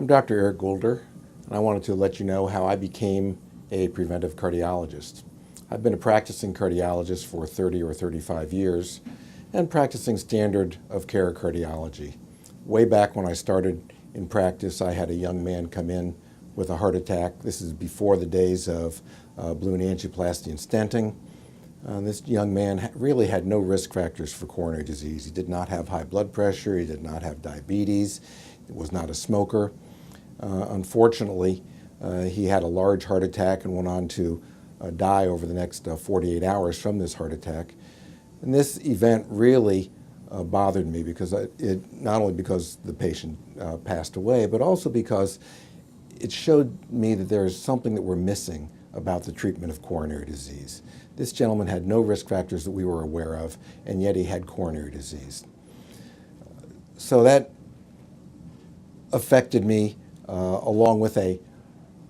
I'm Dr. Eric Goulder, and I wanted to let you know how I became a preventive cardiologist. I've been a practicing cardiologist for 30 or 35 years and practicing standard of care cardiology. Way back when I started in practice, I had a young man come in with a heart attack. This is before the days of balloon angioplasty and stenting. This young man really had no risk factors for coronary disease. He did not have high blood pressure, he did not have diabetes, he was not a smoker. Unfortunately, he had a large heart attack and went on to die over the next 48 hours from this heart attack. And this event really bothered me because not only because the patient passed away, but also because it showed me that there is something that we're missing about the treatment of coronary disease. This gentleman had no risk factors that we were aware of, and yet he had coronary disease. So that affected me, along with a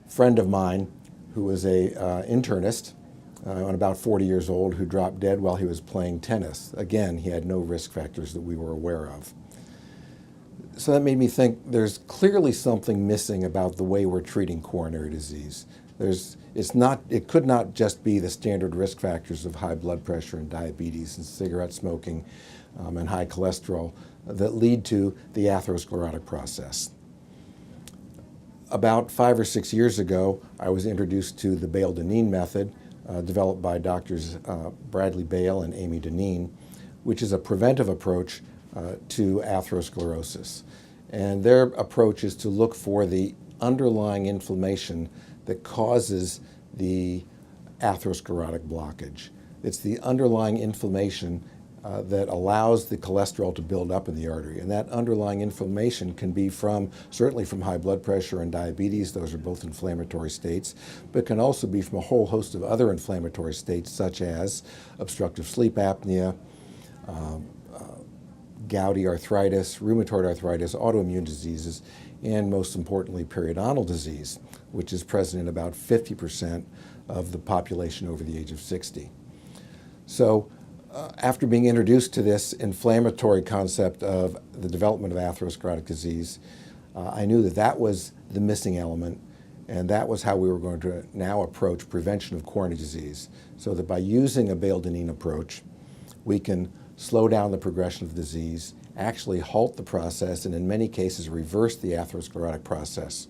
friend of mine who was a internist, about 40 years old, who dropped dead while he was playing tennis. Again, he had no risk factors that we were aware of. So that made me think there's clearly something missing about the way we're treating coronary disease. It could not just be the standard risk factors of high blood pressure and diabetes and cigarette smoking and high cholesterol that lead to the atherosclerotic process. About 5 or 6 years ago, I was introduced to the Bale-Dineen method, developed by Doctors Bradley Bale and Amy Dineen, which is a preventive approach to atherosclerosis. And their approach is to look for the underlying inflammation that causes the atherosclerotic blockage. It's the underlying inflammation that allows the cholesterol to build up in the artery. And that underlying inflammation can be certainly from high blood pressure and diabetes. Those are both inflammatory states, but can also be from a whole host of other inflammatory states such as obstructive sleep apnea, gouty arthritis, rheumatoid arthritis, autoimmune diseases, and most importantly, periodontal disease, which is present in about 50% of the population over the age of 60. So after being introduced to this inflammatory concept of the development of atherosclerotic disease, I knew that that was the missing element, and that was how we were going to now approach prevention of coronary disease, so that by using a Bale-Dineen approach, we can slow down the progression of the disease, actually halt the process, and in many cases reverse the atherosclerotic process.